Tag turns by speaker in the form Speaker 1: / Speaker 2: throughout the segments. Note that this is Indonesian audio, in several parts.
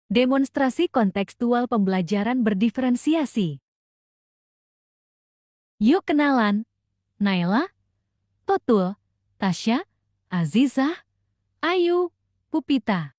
Speaker 1: Demonstrasi kontekstual pembelajaran berdiferensiasi. Yuk kenalan, Naila, Totul, Tasya, Azizah, Ayu, Pupita.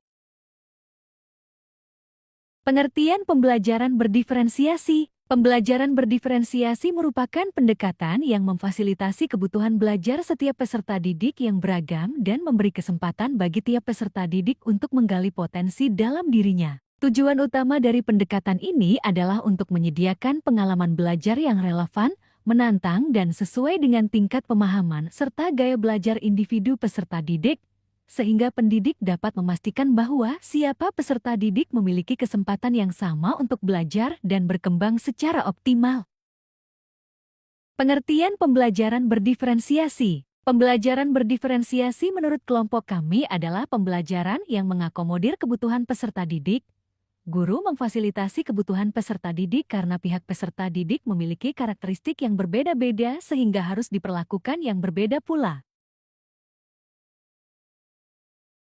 Speaker 1: Pengertian pembelajaran berdiferensiasi. Pembelajaran berdiferensiasi merupakan pendekatan yang memfasilitasi kebutuhan belajar setiap peserta didik yang beragam dan memberi kesempatan bagi tiap peserta didik untuk menggali potensi dalam dirinya. Tujuan utama dari pendekatan ini adalah untuk menyediakan pengalaman belajar yang relevan, menantang dan sesuai dengan tingkat pemahaman serta gaya belajar individu peserta didik, sehingga pendidik dapat memastikan bahwa siapa peserta didik memiliki kesempatan yang sama untuk belajar dan berkembang secara optimal. Pengertian pembelajaran berdiferensiasi. Pembelajaran berdiferensiasi menurut kelompok kami adalah pembelajaran yang mengakomodir kebutuhan peserta didik. Guru memfasilitasi kebutuhan peserta didik karena pihak peserta didik memiliki karakteristik yang berbeda-beda sehingga harus diperlakukan yang berbeda pula.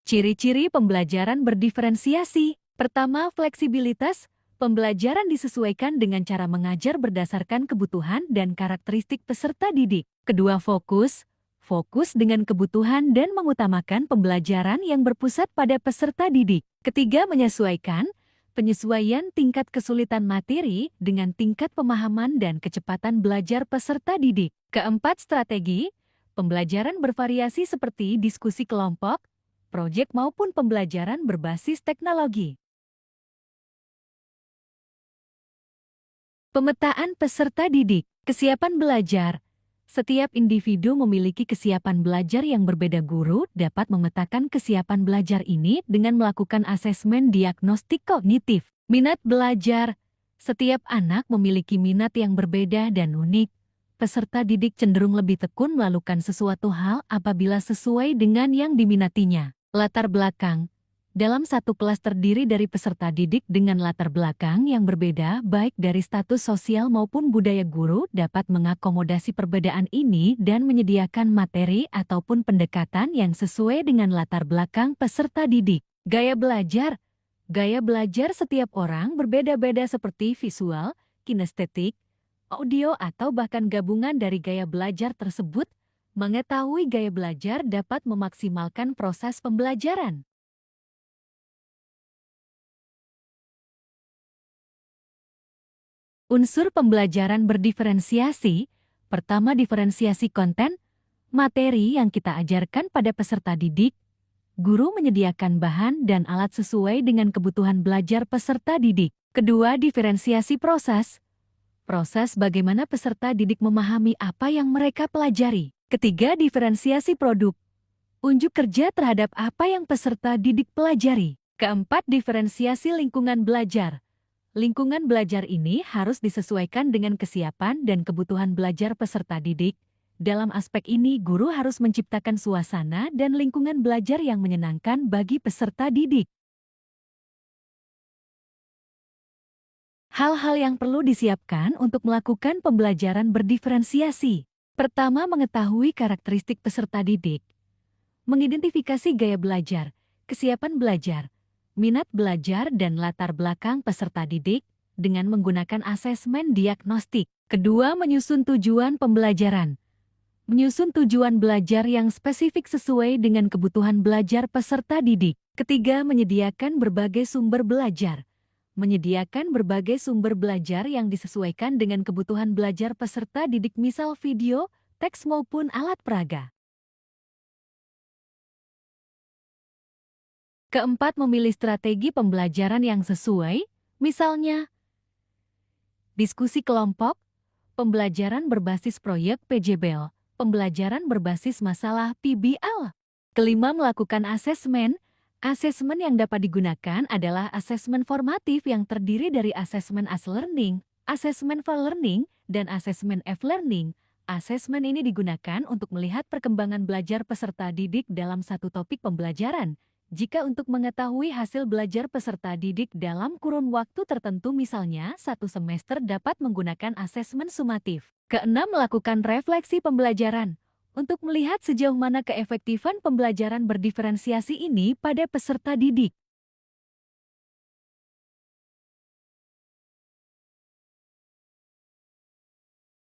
Speaker 1: Ciri-ciri pembelajaran berdiferensiasi. Pertama, fleksibilitas. Pembelajaran disesuaikan dengan cara mengajar berdasarkan kebutuhan dan karakteristik peserta didik. Kedua, fokus. Fokus dengan kebutuhan dan mengutamakan pembelajaran yang berpusat pada peserta didik. Ketiga, menyesuaikan. Penyesuaian tingkat kesulitan materi dengan tingkat pemahaman dan kecepatan belajar peserta didik. Keempat, strategi. Pembelajaran bervariasi seperti diskusi kelompok, proyek maupun pembelajaran berbasis teknologi. Pemetaan peserta didik. Kesiapan belajar. Setiap individu memiliki kesiapan belajar yang berbeda. Guru dapat memetakan kesiapan belajar ini dengan melakukan asesmen diagnostik kognitif. Minat belajar. Setiap anak memiliki minat yang berbeda dan unik. Peserta didik cenderung lebih tekun melakukan sesuatu hal apabila sesuai dengan yang diminatinya. Latar belakang. Dalam satu kelas terdiri dari peserta didik dengan latar belakang yang berbeda baik dari status sosial maupun budaya. Guru dapat mengakomodasi perbedaan ini dan menyediakan materi ataupun pendekatan yang sesuai dengan latar belakang peserta didik. Gaya belajar. Gaya belajar setiap orang berbeda-beda seperti visual, kinestetik, audio atau bahkan gabungan dari gaya belajar tersebut. Mengetahui gaya belajar dapat memaksimalkan proses pembelajaran. Unsur pembelajaran berdiferensiasi. Pertama, diferensiasi konten, materi yang kita ajarkan pada peserta didik. Guru menyediakan bahan dan alat sesuai dengan kebutuhan belajar peserta didik. Kedua, diferensiasi proses. Proses bagaimana peserta didik memahami apa yang mereka pelajari. Ketiga, diferensiasi produk. Unjuk kerja terhadap apa yang peserta didik pelajari. Keempat, diferensiasi lingkungan belajar. Lingkungan belajar ini harus disesuaikan dengan kesiapan dan kebutuhan belajar peserta didik. Dalam aspek ini, guru harus menciptakan suasana dan lingkungan belajar yang menyenangkan bagi peserta didik. Hal-hal yang perlu disiapkan untuk melakukan pembelajaran berdiferensiasi. Pertama, mengetahui karakteristik peserta didik. Mengidentifikasi gaya belajar, kesiapan belajar, minat belajar dan latar belakang peserta didik dengan menggunakan asesmen diagnostik. Kedua, menyusun tujuan pembelajaran. Menyusun tujuan belajar yang spesifik sesuai dengan kebutuhan belajar peserta didik. Ketiga, menyediakan berbagai sumber belajar. Menyediakan berbagai sumber belajar yang disesuaikan dengan kebutuhan belajar peserta didik, misal video, teks maupun alat peraga. Keempat, memilih strategi pembelajaran yang sesuai, misalnya diskusi kelompok, pembelajaran berbasis proyek PJBL, pembelajaran berbasis masalah PBL. Kelima, melakukan asesmen. Asesmen yang dapat digunakan adalah asesmen formatif yang terdiri dari asesmen as-learning, asesmen for learning, dan asesmen F-learning. Asesmen ini digunakan untuk melihat perkembangan belajar peserta didik dalam satu topik pembelajaran. Jika untuk mengetahui hasil belajar peserta didik dalam kurun waktu tertentu, misalnya satu semester, dapat menggunakan asesmen sumatif. Keenam, melakukan refleksi pembelajaran. Untuk melihat sejauh mana keefektifan pembelajaran berdiferensiasi ini pada peserta didik.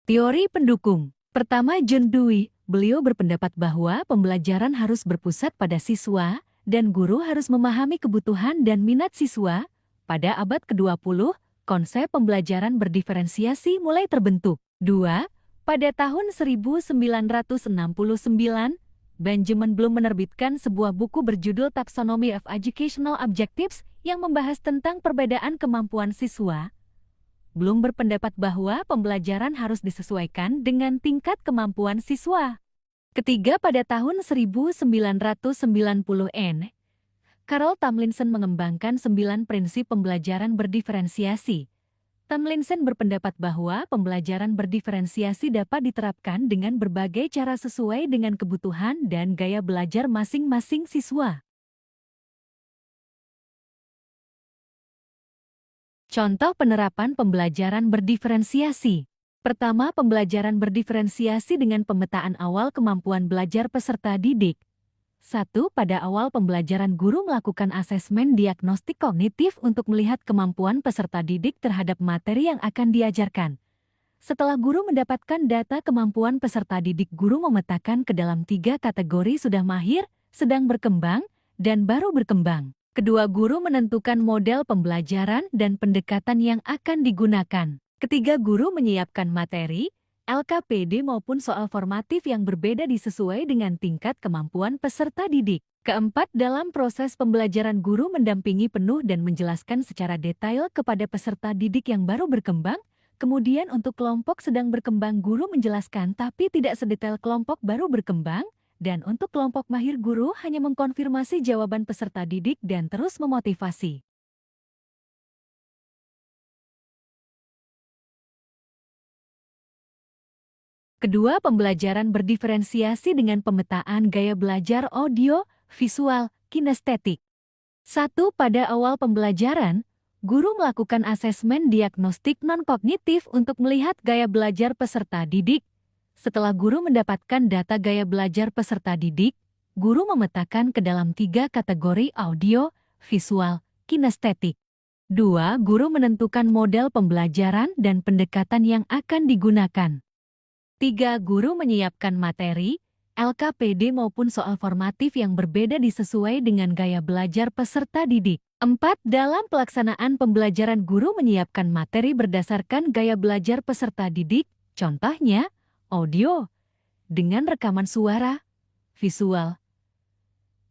Speaker 1: Teori pendukung. Pertama, John Dewey. Beliau berpendapat bahwa pembelajaran harus berpusat pada siswa, dan guru harus memahami kebutuhan dan minat siswa. Pada abad ke-20, konsep pembelajaran berdiferensiasi mulai terbentuk. 2. Pada tahun 1969, Benjamin Bloom menerbitkan sebuah buku berjudul Taxonomy of Educational Objectives yang membahas tentang perbedaan kemampuan siswa. Bloom berpendapat bahwa pembelajaran harus disesuaikan dengan tingkat kemampuan siswa. Ketiga, pada tahun 1990-n, Carol Tomlinson mengembangkan 9 prinsip pembelajaran berdiferensiasi. Tomlinson berpendapat bahwa pembelajaran berdiferensiasi dapat diterapkan dengan berbagai cara sesuai dengan kebutuhan dan gaya belajar masing-masing siswa. Contoh penerapan pembelajaran berdiferensiasi. Pertama, pembelajaran berdiferensiasi dengan pemetaan awal kemampuan belajar peserta didik. 1. Pada awal pembelajaran, guru melakukan asesmen diagnostik kognitif untuk melihat kemampuan peserta didik terhadap materi yang akan diajarkan. Setelah guru mendapatkan data kemampuan peserta didik, guru memetakan ke dalam 3 kategori: sudah mahir, sedang berkembang, dan baru berkembang. Kedua, guru menentukan model pembelajaran dan pendekatan yang akan digunakan. Ketiga, guru menyiapkan materi, LKPD maupun soal formatif yang berbeda disesuai dengan tingkat kemampuan peserta didik. Keempat, dalam proses pembelajaran, guru mendampingi penuh dan menjelaskan secara detail kepada peserta didik yang baru berkembang. Kemudian untuk kelompok sedang berkembang, guru menjelaskan tapi tidak sedetail kelompok baru berkembang. Dan untuk kelompok mahir, guru hanya mengkonfirmasi jawaban peserta didik dan terus memotivasi. Kedua, pembelajaran berdiferensiasi dengan pemetaan gaya belajar audio, visual, kinestetik. 1. Pada awal pembelajaran, guru melakukan asesmen diagnostik non-kognitif untuk melihat gaya belajar peserta didik. Setelah guru mendapatkan data gaya belajar peserta didik, guru memetakan ke dalam 3 kategori: audio, visual, kinestetik. 2. Guru menentukan model pembelajaran dan pendekatan yang akan digunakan. 3. Guru menyiapkan materi, LKPD maupun soal formatif yang berbeda disesuai dengan gaya belajar peserta didik. 4. Dalam pelaksanaan pembelajaran, guru menyiapkan materi berdasarkan gaya belajar peserta didik, contohnya audio, dengan rekaman suara, visual,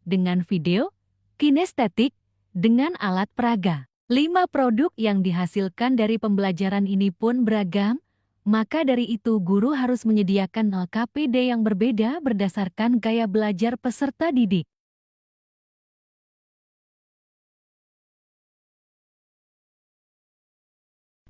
Speaker 1: dengan video, kinestetik, dengan alat peraga. 5. Produk yang dihasilkan dari pembelajaran ini pun beragam, maka dari itu guru harus menyediakan LKPD yang berbeda berdasarkan gaya belajar peserta didik.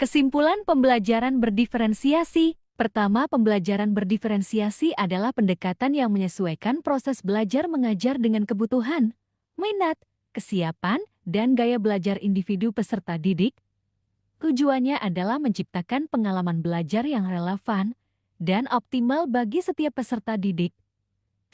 Speaker 1: Kesimpulan pembelajaran berdiferensiasi. Pertama, pembelajaran berdiferensiasi adalah pendekatan yang menyesuaikan proses belajar mengajar dengan kebutuhan, minat, kesiapan, dan gaya belajar individu peserta didik. Tujuannya adalah menciptakan pengalaman belajar yang relevan dan optimal bagi setiap peserta didik.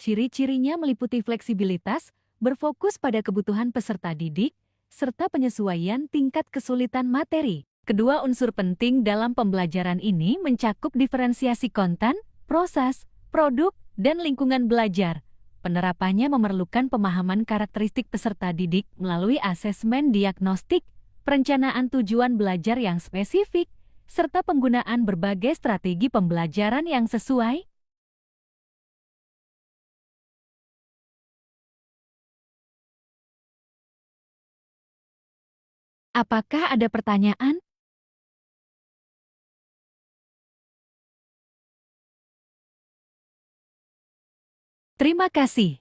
Speaker 1: Ciri-cirinya meliputi fleksibilitas, berfokus pada kebutuhan peserta didik, serta penyesuaian tingkat kesulitan materi. Kedua unsur penting dalam pembelajaran ini mencakup diferensiasi konten, proses, produk, dan lingkungan belajar. Penerapannya memerlukan pemahaman karakteristik peserta didik melalui asesmen diagnostik, perencanaan tujuan belajar yang spesifik, serta penggunaan berbagai strategi pembelajaran yang sesuai. Apakah ada pertanyaan? Terima kasih.